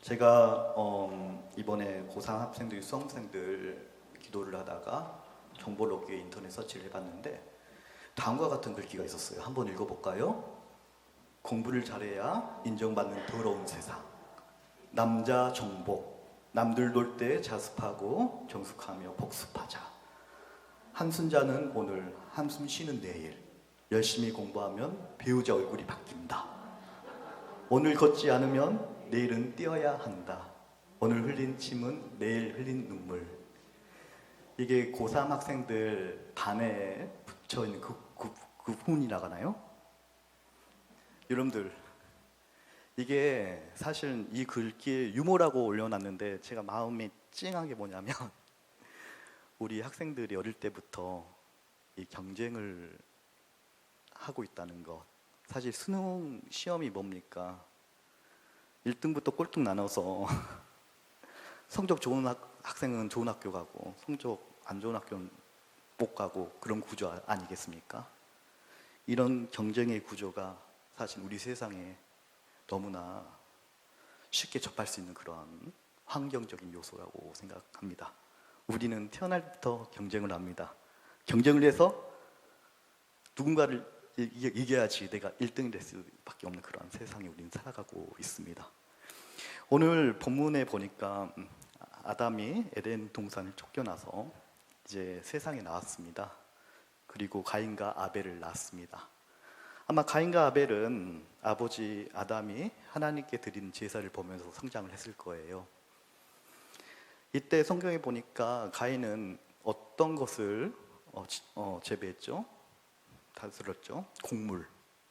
제가 이번에 고3 학생들, 수험생들 기도를 하다가 정보를 얻기 위해 인터넷 서치를 해봤는데 다음과 같은 글귀가 있었어요. 한번 읽어볼까요? 공부를 잘해야 인정받는 더러운 세상. 남자 정복, 남들 놀 때 자습하고 정숙하며 복습하자. 한순자는 오늘, 한숨 쉬는 내일. 열심히 공부하면 배우자 얼굴이 바뀐다. 오늘 걷지 않으면 내일은 뛰어야 한다. 오늘 흘린 침은 내일 흘린 눈물. 이게 고3 학생들 반에 붙여있는 그 후문이라고 하나요? 여러분들, 이게 사실 이 글귀에 유머라고 올려놨는데 제가 마음이 찡한 게 뭐냐면 우리 학생들이 어릴 때부터 이 경쟁을 하고 있다는 것. 사실 수능 시험이 뭡니까? 1등부터 꼴등 나눠서 성적 좋은 학생은 좋은 학교 가고 성적 안 좋은 학교는 못 가고 그런 구조 아니겠습니까? 이런 경쟁의 구조가 사실 우리 세상에 너무나 쉽게 접할 수 있는 그러한 환경적인 요소라고 생각합니다. 우리는 태어날 때부터 경쟁을 합니다. 경쟁을 해서 누군가를 이겨야지 내가 1등이 될 수밖에 없는 그런 세상에 우리는 살아가고 있습니다. 오늘 본문에 보니까 아담이 에덴 동산을 쫓겨나서 이제 세상에 나왔습니다. 그리고 가인과 아벨을 낳았습니다. 아마 가인과 아벨은 아버지 아담이 하나님께 드린 제사를 보면서 성장을 했을 거예요. 이때 성경에 보니까 가인은 어떤 것을 재배했죠? 다스렸죠?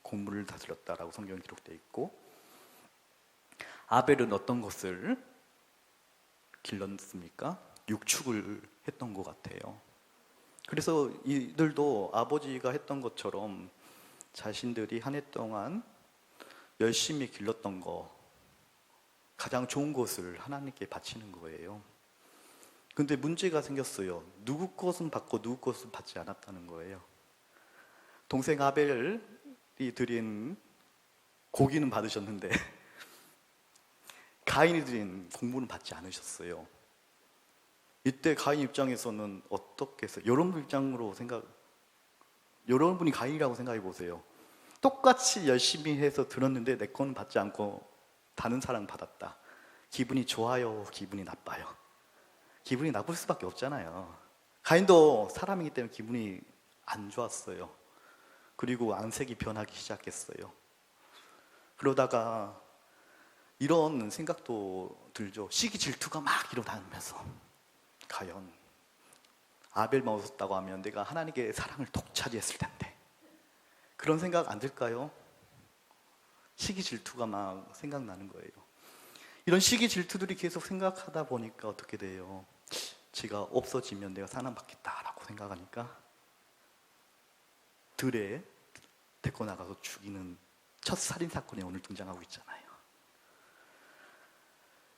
곡물을 다스렸다라고 성경에 기록되어 있고, 아벨은 어떤 것을 길렀습니까? 육축을 했던 것 같아요. 그래서 이들도 아버지가 했던 것처럼 자신들이 한 해 동안 열심히 길렀던 거, 가장 좋은 것을 하나님께 바치는 거예요. 근데 문제가 생겼어요. 누구 것은 받고 누구 것은 받지 않았다는 거예요. 동생 아벨이 드린 고기는 받으셨는데 가인이 드린 곡물은 받지 않으셨어요. 이때 가인 입장에서는 어떻게 했어요? 여러분이 가인이라고 생각해 보세요. 똑같이 열심히 해서 들었는데 내 건 받지 않고 다른 사람 받았다. 기분이 좋아요? 기분이 나빠요? 기분이 나쁠 수밖에 없잖아요. 가인도 사람이기 때문에 기분이 안 좋았어요. 그리고 안색이 변하기 시작했어요. 그러다가 이런 생각도 들죠. 시기 질투가 막 일어나면서 과연 아벨만 웃었다고 하면 내가 하나님께 사랑을 독차지했을 텐데, 그런 생각 안 들까요? 시기 질투가 막 생각나는 거예요. 이런 시기 질투들이 계속 생각하다 보니까 어떻게 돼요? 지가 없어지면 내가 사랑받겠다라고 생각하니까 들에 데리고 나가서 죽이는 첫 살인사건이 오늘 등장하고 있잖아요.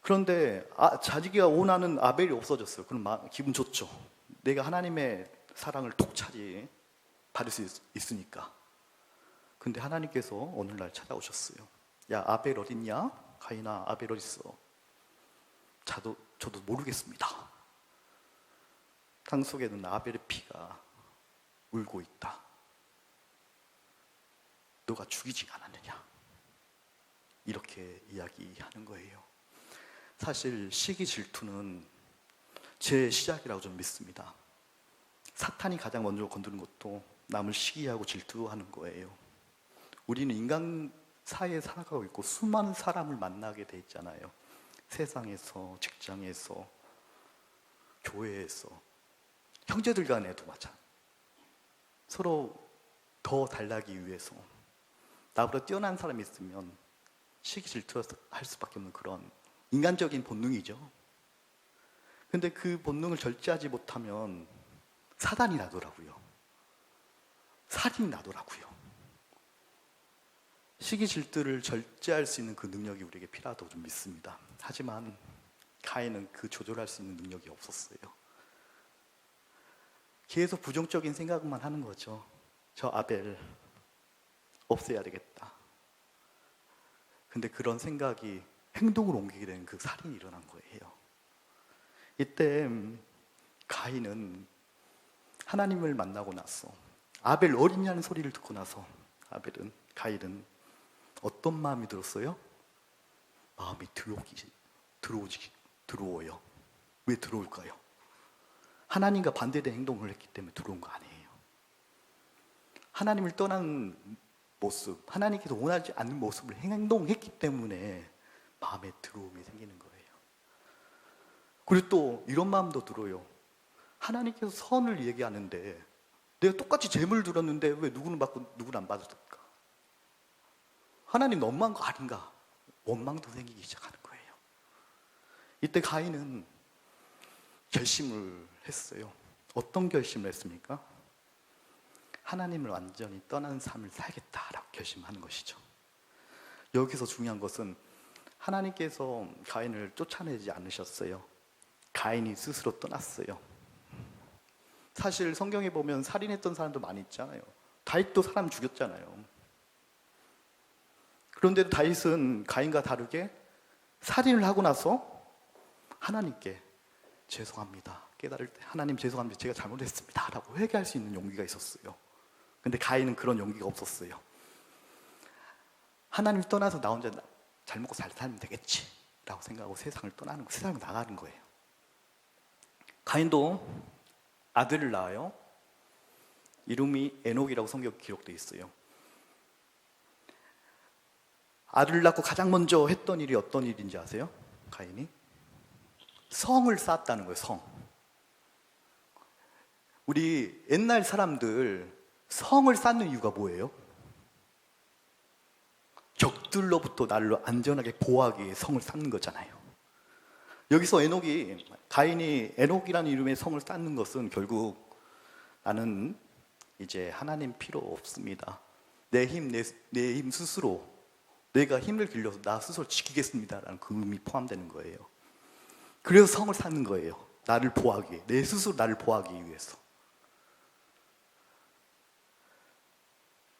그런데 자기가 원하는 아벨이 없어졌어요. 그럼 기분 좋죠. 내가 하나님의 사랑을 독차지 받을 수 있으니까. 근데 하나님께서 오늘날 찾아오셨어요. 야, 아벨 어딨냐? 가인아, 아벨 어딨어? 저도 모르겠습니다. 땅 속에는 아벨의 피가 울고 있다. 너가 죽이지 않았느냐? 이렇게 이야기하는 거예요. 사실 시기 질투는 제 시작이라고 저는 믿습니다. 사탄이 가장 먼저 건드는 것도 남을 시기하고 질투하는 거예요. 우리는 인간 사회에 살아가고 있고 수많은 사람을 만나게 돼 있잖아요. 세상에서, 직장에서, 교회에서, 형제들 간에도 마찬가지. 서로 더 달라기 위해서 나보다 뛰어난 사람이 있으면 시기 질투할 수밖에 없는 그런 인간적인 본능이죠. 근데 그 본능을 절제하지 못하면 사단이 나더라고요. 살인이 나더라고요. 시기 질투를 절제할 수 있는 그 능력이 우리에게 필요하다고 좀 믿습니다. 하지만 가인은 그 조절할 수 있는 능력이 없었어요. 계속 부정적인 생각만 하는 거죠. 저 아벨 없애야 되겠다. 근데 그런 생각이 행동을 옮기게 된 그 살인이 일어난 거예요. 이때 가인은 하나님을 만나고 나서 아벨 어리냐는 소리를 듣고 나서 가인은 어떤 마음이 들었어요? 마음이 들어워요. 왜 들어올까요? 하나님과 반대된 행동을 했기 때문에 들어온 거 아니에요. 하나님을 떠난 모습, 하나님께서 원하지 않는 모습을 행동했기 때문에 마음에 들어옴이 생기는 거예요. 그리고 또 이런 마음도 들어요. 하나님께서 선을 얘기하는데 내가 똑같이 재물 들었는데 왜 누구는 받고 누구는 안 받았을까? 하나님 너무한 거 아닌가? 원망도 생기기 시작하는 거예요. 이때 가인은 결심을 했어요. 어떤 결심을 했습니까? 하나님을 완전히 떠난 삶을 살겠다라고 결심하는 것이죠. 여기서 중요한 것은 하나님께서 가인을 쫓아내지 않으셨어요. 가인이 스스로 떠났어요. 사실 성경에 보면 살인했던 사람도 많이 있잖아요. 다윗도 사람 죽였잖아요. 그런데도 다윗은 가인과 다르게 살인을 하고 나서 하나님께 죄송합니다. 깨달을 때 하나님 죄송합니다. 제가 잘못했습니다. 라고 회개할 수 있는 용기가 있었어요. 근데 가인은 그런 용기가 없었어요. 하나님을 떠나서 나 혼자 잘 먹고 잘 살면 되겠지 라고 생각하고 세상을 나가는 거예요. 가인도 아들을 낳아요. 이름이 에녹이라고 성경에 기록되어 있어요. 아들을 낳고 가장 먼저 했던 일이 어떤 일인지 아세요? 가인이 성을 쌓았다는 거예요. 성. 우리 옛날 사람들 성을 쌓는 이유가 뭐예요? 적들로부터 나를 안전하게 보호하기 위해 성을 쌓는 거잖아요. 여기서 가인이 에녹이라는 이름의 성을 쌓는 것은 결국 나는 이제 하나님 필요 없습니다. 내 힘 스스로 내가 힘을 길러서 나 스스로 지키겠습니다라는 그 의미 포함되는 거예요. 그래서 성을 쌓는 거예요. 나를 보호하기 위해, 내 스스로 나를 보호하기 위해서.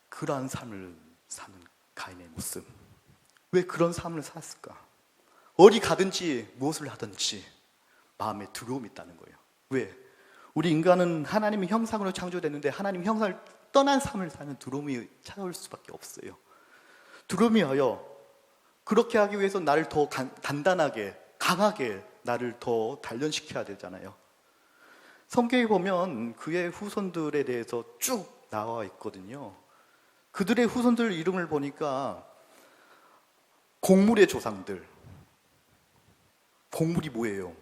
그러한 삶을 사는 가인의 모습. 왜 그런 삶을 살았을까? 어디 가든지 무엇을 하든지 마음에 두려움이 있다는 거예요. 왜? 우리 인간은 하나님의 형상으로 창조됐는데 하나님의 형상을 떠난 삶을 사는 두려움이 찾아올 수밖에 없어요. 두려움이 와요. 그렇게 하기 위해서 나를 더 단단하게, 강하게 나를 더 단련시켜야 되잖아요. 성경에 보면 그의 후손들에 대해서 쭉 나와 있거든요. 그들의 후손들 이름을 보니까 곡물의 조상들. 곡물이 뭐예요?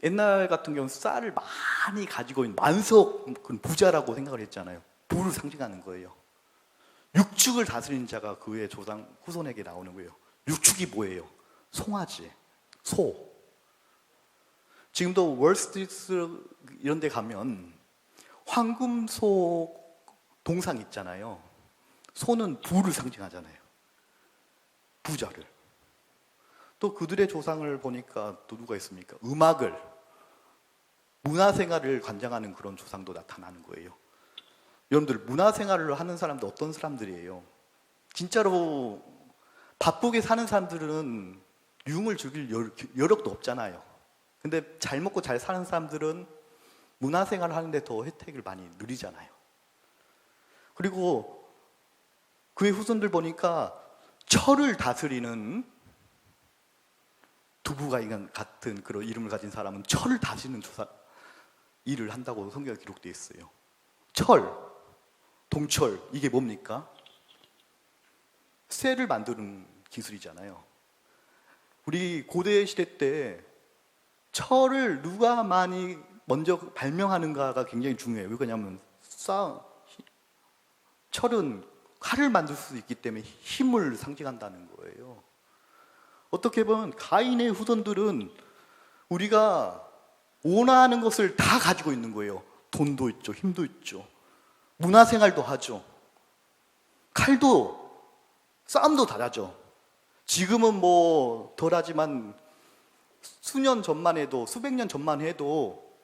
옛날 같은 경우는 쌀을 많이 가지고 있는 만석 부자라고 생각을 했잖아요. 부를 상징하는 거예요. 육축을 다스리는 자가 그의 조상 후손에게 나오는 거예요. 육축이 뭐예요? 송아지, 소. 지금도 월스트리트 이런 데 가면 황금소 동상 있잖아요. 소는 부를 상징하잖아요. 부자를. 또 그들의 조상을 보니까 또 누가 있습니까? 문화생활을 관장하는 그런 조상도 나타나는 거예요. 여러분들 문화생활을 하는 사람도 어떤 사람들이에요? 진짜로 바쁘게 사는 사람들은 유흥을 즐길 여력도 없잖아요. 근데 잘 먹고 잘 사는 사람들은 문화생활을 하는데 더 혜택을 많이 누리잖아요. 그리고 그의 후손들 보니까 철을 다스리는 두부가 같은 그런 이름을 가진 사람은 철을 다스리는 일을 한다고 성경에 기록되어 있어요. 철, 동철, 이게 뭡니까? 쇠를 만드는 기술이잖아요. 우리 고대 시대 때 철을 누가 많이 먼저 발명하는가가 굉장히 중요해요. 왜 그러냐면 철은 칼을 만들 수 있기 때문에 힘을 상징한다는 거예요. 어떻게 보면 가인의 후손들은 우리가 원하는 것을 다 가지고 있는 거예요. 돈도 있죠, 힘도 있죠, 문화생활도 하죠, 칼도, 싸움도 잘하죠. 지금은 뭐 덜하지만 수년 전만 해도, 수백 년 전만 해도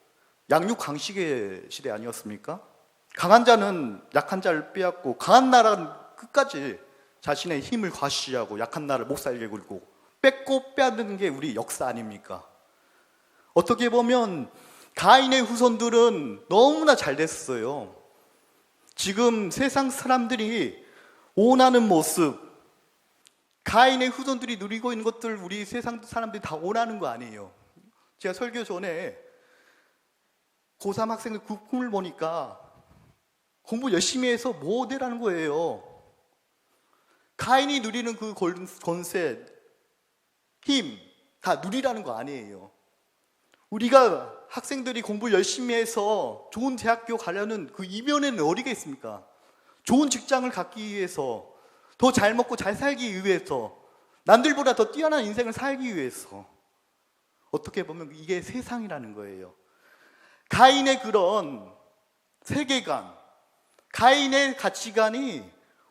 양육 강식의 시대 아니었습니까? 강한 자는 약한 자를 빼앗고 강한 나라는 끝까지 자신의 힘을 과시하고 약한 나를 목살게 굴고 뺏고 빼앗는 게 우리 역사 아닙니까? 어떻게 보면 가인의 후손들은 너무나 잘 됐어요. 지금 세상 사람들이 원하는 모습, 가인의 후손들이 누리고 있는 것들 우리 세상 사람들이 다 원하는 거 아니에요. 제가 설교 전에 고3 학생들 그 꿈을 보니까 공부 열심히 해서 뭐 되라는 거예요. 가인이 누리는 그 권세, 힘 다 누리라는 거 아니에요. 우리가 학생들이 공부 열심히 해서 좋은 대학교 가려는 그 이면에는 어디가 있습니까? 좋은 직장을 갖기 위해서, 더 잘 먹고 잘 살기 위해서, 남들보다 더 뛰어난 인생을 살기 위해서. 어떻게 보면 이게 세상이라는 거예요. 가인의 그런 세계관, 가인의 가치관이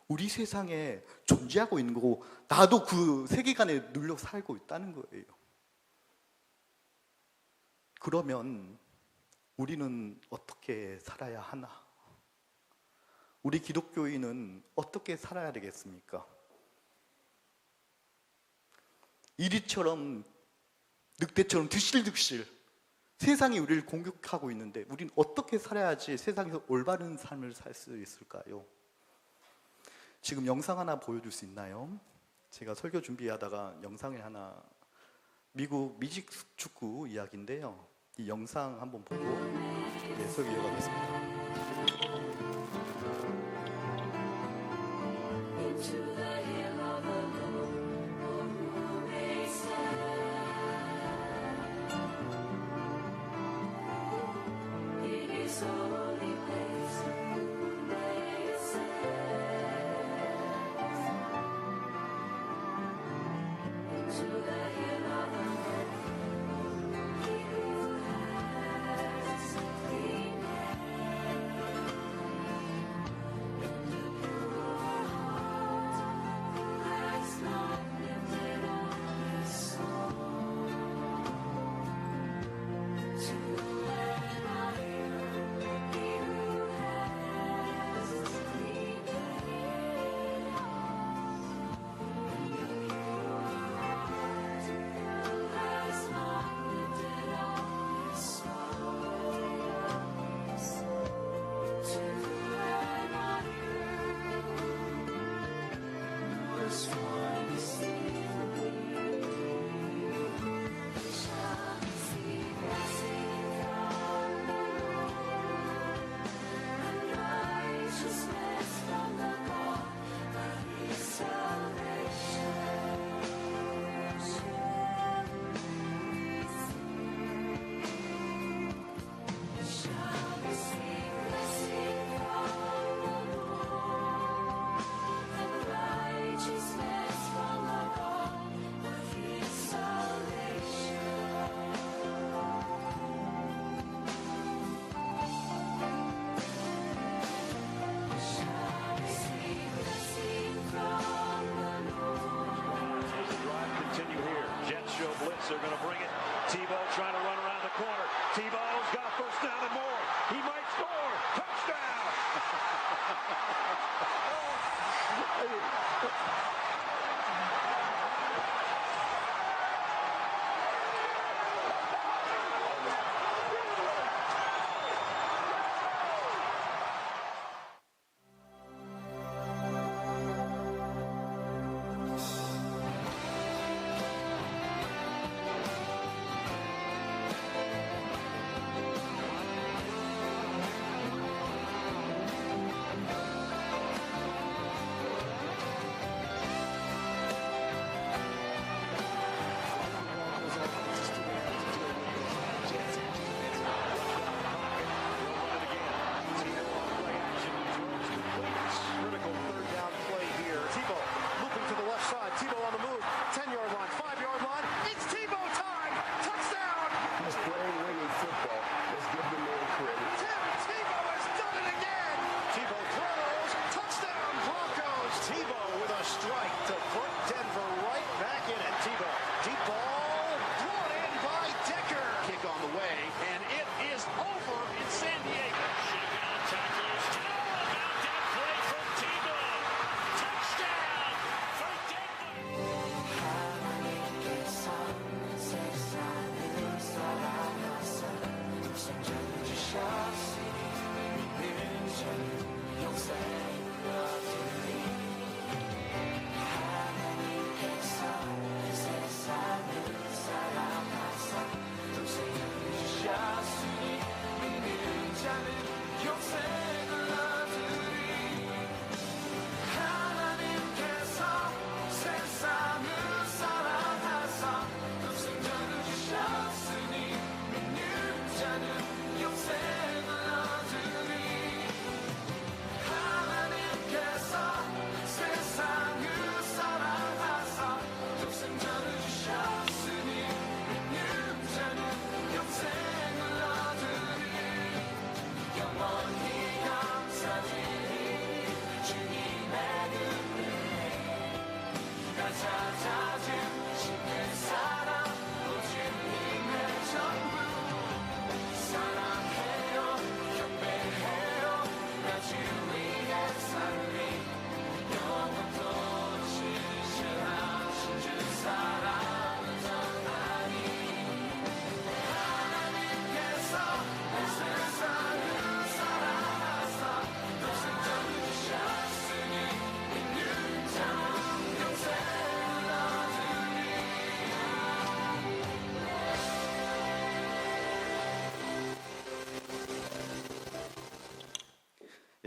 우리 세상에 존재하고 있는 거고, 나도 그 세계관에 눌려 살고 있다는 거예요. 그러면 우리는 어떻게 살아야 하나? 우리 기독교인은 어떻게 살아야 되겠습니까? 이리처럼 늑대처럼 드실드실 세상이 우리를 공격하고 있는데 우리는 어떻게 살아야지 세상에서 올바른 삶을 살 수 있을까요? 지금 영상 하나 보여줄 수 있나요? 제가 설교 준비하다가 영상을 하나, 미국 미식축구 이야기인데요. 이 영상 한번 보고 설교 이어가겠습니다. They're going to bring it. Tebow trying to run around the corner. Tebow's got a first down and more. He might score. Touchdown!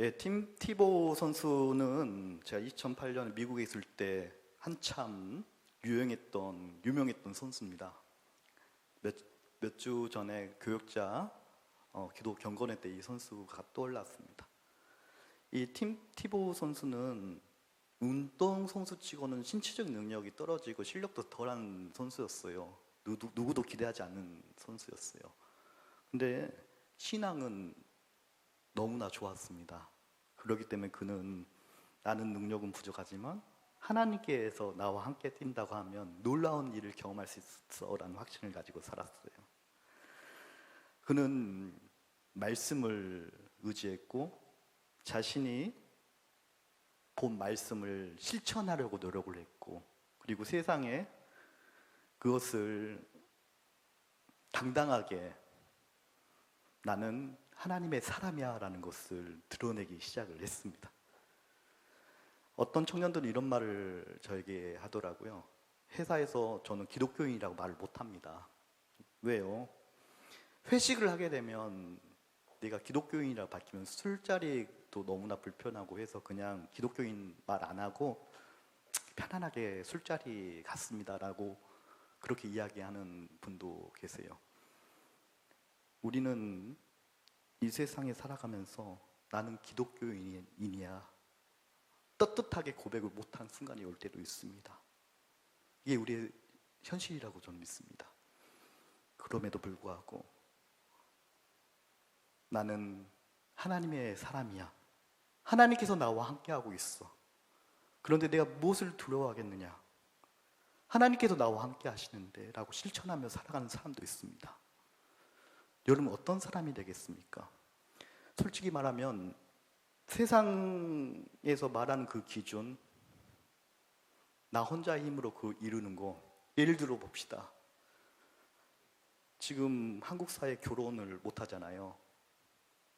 예, 팀 티보 선수는 제가 2008년 미국에 있을 때 한참 유명했던 선수입니다. 몇 주 전에 교역자 기도 경건회 때 이 선수가 떠올랐습니다. 이 팀 티보 선수는 운동 선수치고는 신체적 능력이 떨어지고 실력도 덜한 선수였어요. 누구도 기대하지 않는 선수였어요. 근데 신앙은 너무나 좋았습니다. 그렇기 때문에 그는 나는 능력은 부족하지만 하나님께서 나와 함께 뛴다고 하면 놀라운 일을 경험할 수 있어라는 확신을 가지고 살았어요. 그는 말씀을 의지했고 자신이 본 말씀을 실천하려고 노력을 했고, 그리고 세상에 그것을 당당하게 나는 하나님의 사람이야 라는 것을 드러내기 시작을 했습니다. 어떤 청년들은 이런 말을 저에게 하더라고요. 회사에서 저는 기독교인이라고 말을 못합니다. 왜요? 회식을 하게 되면 내가 기독교인이라고 밝히면 술자리도 너무나 불편하고 해서 그냥 기독교인 말 안 하고 편안하게 술자리 갔습니다라고 그렇게 이야기하는 분도 계세요. 우리는 이 세상에 살아가면서 나는 기독교인이야 떳떳하게 고백을 못한 순간이 올 때도 있습니다. 이게 우리의 현실이라고 저는 믿습니다. 그럼에도 불구하고 나는 하나님의 사람이야. 하나님께서 나와 함께하고 있어. 그런데 내가 무엇을 두려워하겠느냐? 하나님께서 나와 함께 하시는데 라고 실천하며 살아가는 사람도 있습니다. 여러분 어떤 사람이 되겠습니까? 솔직히 말하면 세상에서 말하는 그 기준, 나 혼자의 힘으로 그 이루는 거, 예를 들어 봅시다. 지금 한국 사회 결혼을 못 하잖아요.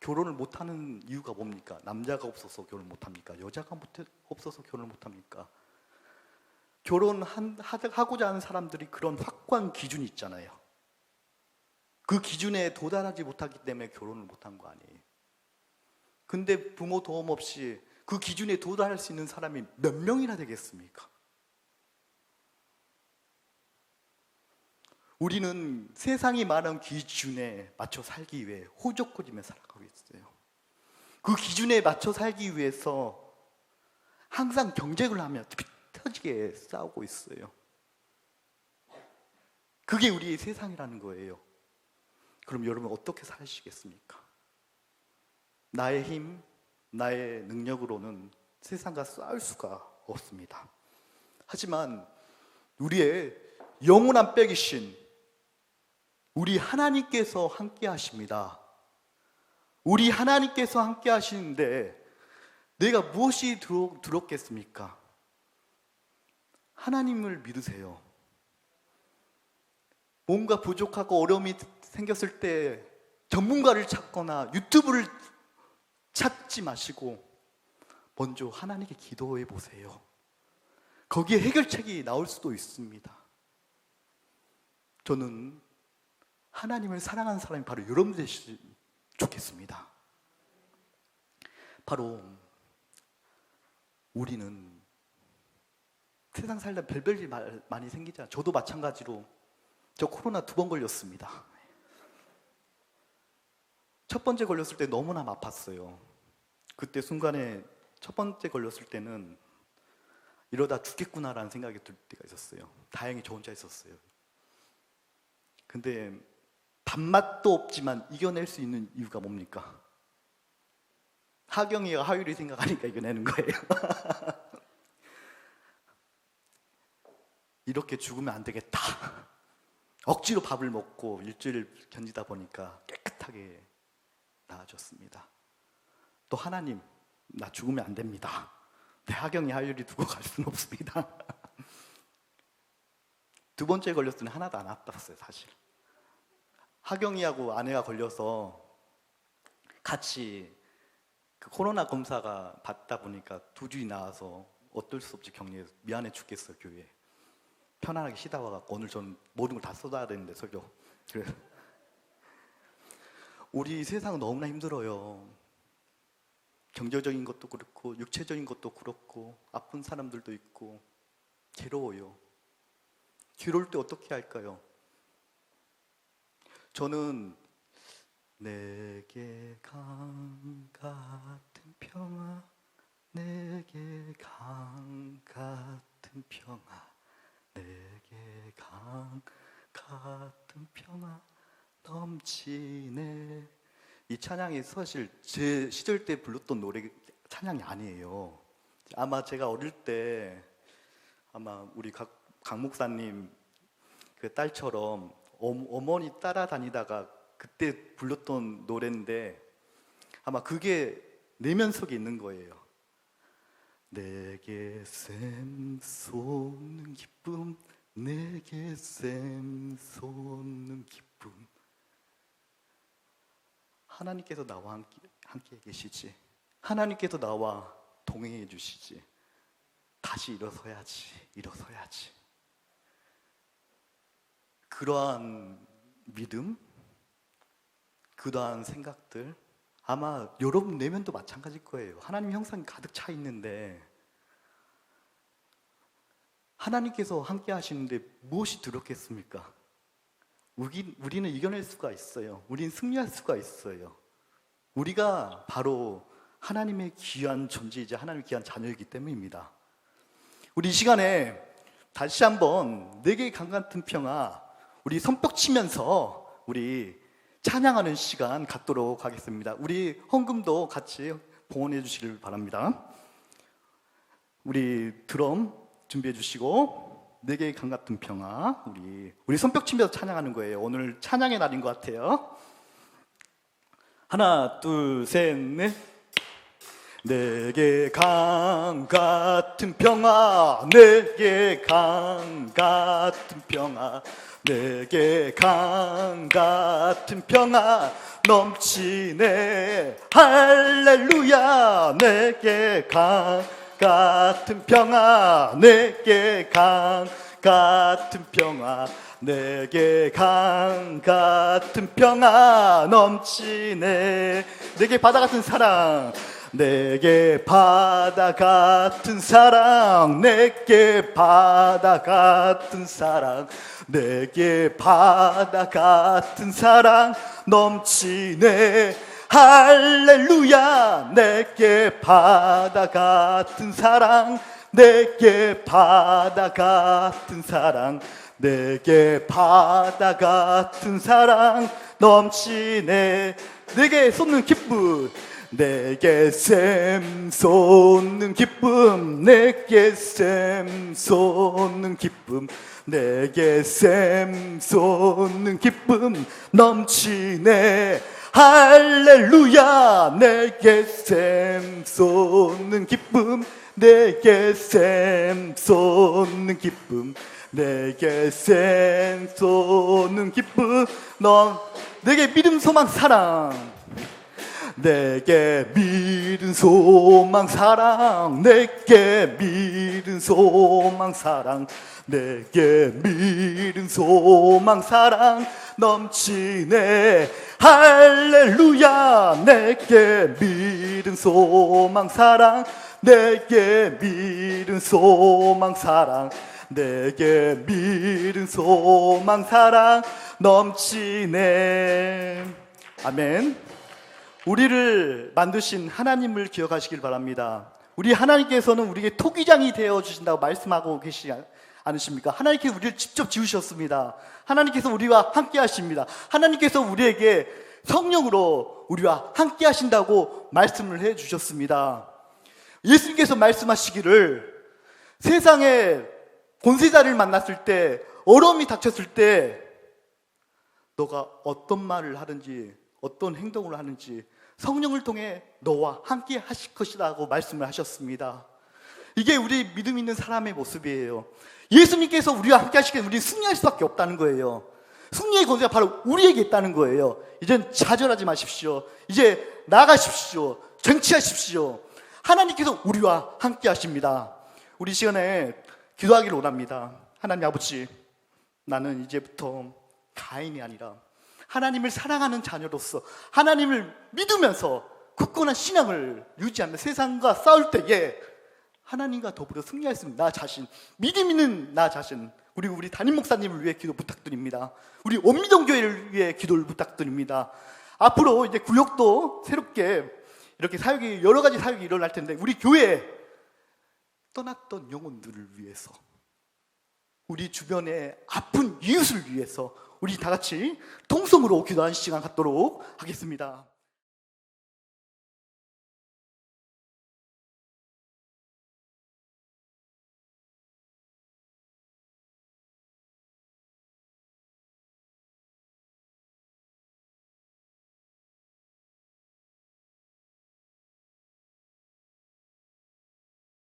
결혼을 못 하는 이유가 뭡니까? 남자가 없어서 결혼 못 합니까? 여자가 없어서 결혼을 못 합니까? 결혼하고자 하는 사람들이 그런 확고한 기준이 있잖아요. 그 기준에 도달하지 못하기 때문에 결혼을 못한 거 아니에요. 근데 부모 도움 없이 그 기준에 도달할 수 있는 사람이 몇 명이나 되겠습니까? 우리는 세상이 말하는 기준에 맞춰 살기 위해 호적거리며 살아가고 있어요. 그 기준에 맞춰 살기 위해서 항상 경쟁을 하며 터지게 싸우고 있어요. 그게 우리의 세상이라는 거예요. 그럼 여러분 어떻게 사시겠습니까? 나의 힘, 나의 능력으로는 세상과 싸울 수가 없습니다. 하지만 우리의 영원한 빼기신 우리 하나님께서 함께 하십니다. 우리 하나님께서 함께 하시는데 내가 무엇이 두렵겠습니까? 하나님을 믿으세요. 뭔가 부족하고 어려움이 생겼을 때 전문가를 찾거나 유튜브를 찾지 마시고 먼저 하나님께 기도해 보세요. 거기에 해결책이 나올 수도 있습니다. 저는 하나님을 사랑하는 사람이 바로 여러분 되시면 좋겠습니다. 바로 우리는 세상 살다 별별 일 많이 생기잖아요. 저도 마찬가지로 저 코로나 2번 걸렸습니다. 첫 번째 걸렸을 때 너무나 아팠어요. 그때 순간에 첫 번째 걸렸을 때는 이러다 죽겠구나라는 생각이 들 때가 있었어요. 다행히 저 혼자 있었어요. 근데 밥맛도 없지만 이겨낼 수 있는 이유가 뭡니까? 하경이가 하율이 생각하니까 이겨내는 거예요. 이렇게 죽으면 안 되겠다. 억지로 밥을 먹고 일주일 견디다 보니까 깨끗하게 나아졌습니다. 또 하나님, 나 죽으면 안 됩니다. 내 하경이 하율이 두고 갈 수는 없습니다. 두 번째 걸렸을 때는 하나도 안 아팠어요, 사실. 하경이하고 아내가 걸려서 같이 그 코로나 검사가 받다 보니까 두 줄이 나와서 어쩔 수 없이 격리해서 미안해 죽겠어요, 교회에. 편안하게 쉬다 와갖고 오늘 전 모든 걸 다 쏟아야 되는데 설교. 그래. 우리 세상은 너무나 힘들어요. 경제적인 것도 그렇고 육체적인 것도 그렇고 아픈 사람들도 있고 괴로워요. 괴로울 때 어떻게 할까요? 저는 내게 강 같은 평화, 내게 강 같은 평화, 내게 강 같은 평화 넘치네. 이 찬양이 사실 제 시절 때 불렀던 노래 찬양이 아니에요. 아마 제가 어릴 때 아마 우리 강 목사님 그 딸처럼 어머니 따라다니다가 그때 불렀던 노래인데 아마 그게 내면 속에 있는 거예요. 내게 샘 솟는 기쁨, 내게 샘 솟는 기쁨. 하나님께서 나와 함께 계시지. 하나님께서 나와 동행해 주시지. 다시 일어서야지. 그러한 믿음, 그러한 생각들 아마 여러분 내면도 마찬가지일 거예요. 하나님 형상이 가득 차 있는데 하나님께서 함께 하시는데 무엇이 두렵겠습니까? 우리는 이겨낼 수가 있어요. 우리는 승리할 수가 있어요. 우리가 바로 하나님의 귀한 존재이자 하나님의 귀한 자녀이기 때문입니다. 우리 이 시간에 다시 한번 내게 강 같은 평화 우리 손뼉 치면서 우리 찬양하는 시간 갖도록 하겠습니다. 우리 헌금도 같이 봉헌해 주시길 바랍니다. 우리 드럼 준비해 주시고 내게 강 같은 평화 우리 손뼉 치면서 찬양하는 거예요. 오늘 찬양의 날인 것 같아요. 하나 둘 셋 넷. 내게 강 같은 평화, 내게 강 같은 평화, 내게 강 같은 평화 넘치네. 할렐루야. 내게 강 같은 평화, 내게 강 같은 평화, 내게 강 같은 평화 넘치네. 내게 바다 같은 사랑, 내게 바다 같은 사랑, 내게 바다 같은 사랑, 내게 바다 같은 사랑 넘치네. 할렐루야. 내게 바다 같은 사랑, 내게 바다 같은 사랑, 내게 바다 같은 사랑 넘치네. 내게 쏟는 기쁨, 내게 샘 솟는 기쁨, 내게 샘 솟는 기쁨, 내게 샘 솟는 기쁨 넘치네. 할렐루야. 내게 샘 솟는 기쁨, 내게 샘 솟는 기쁨, 내게 샘 솟는 기쁨 내게 믿음 소망 사랑, 내게 믿음 소망 사랑, 내게 믿음 소망 사랑, 내게 믿음 소망 사랑 넘치네. 할렐루야. 내게 믿음 소망 사랑, 내게 믿음 소망 사랑, 내게 믿음 소망 사랑 넘치네. 아멘. 우리를 만드신 하나님을 기억하시길 바랍니다. 우리 하나님께서는 우리에게 토기장이 되어주신다고 말씀하고 계시지 않으십니까? 하나님께서 우리를 직접 지으셨습니다. 하나님께서 우리와 함께 하십니다. 하나님께서 우리에게 성령으로 우리와 함께 하신다고 말씀을 해주셨습니다. 예수님께서 말씀하시기를 세상에 권세자를 만났을 때, 어려움이 닥쳤을 때 너가 어떤 말을 하든지 어떤 행동을 하는지 성령을 통해 너와 함께 하실 것이라고 말씀을 하셨습니다. 이게 우리 믿음 있는 사람의 모습이에요. 예수님께서 우리와 함께 하시기에 우리는 승리할 수밖에 없다는 거예요. 승리의 권세가 바로 우리에게 있다는 거예요. 이젠 좌절하지 마십시오. 이제 나아가십시오. 정치하십시오. 하나님께서 우리와 함께 하십니다. 우리 시간에 기도하기를 원합니다. 하나님 아버지, 나는 이제부터 가인이 아니라 하나님을 사랑하는 자녀로서 하나님을 믿으면서 굳건한 신앙을 유지하며 세상과 싸울 때에 하나님과 더불어 승리할 수 있는 나 자신, 믿음 있는 나 자신, 그리고 우리 담임 목사님을 위해 기도 부탁드립니다. 우리 원미동 교회를 위해 기도를 부탁드립니다. 앞으로 이제 구역도 새롭게 이렇게 사역이 여러 가지 사역이 일어날 텐데 우리 교회 떠났던 영혼들을 위해서, 우리 주변의 아픈 이웃을 위해서 우리 다 같이 통성으로 기도하는 시간 갖도록 하겠습니다.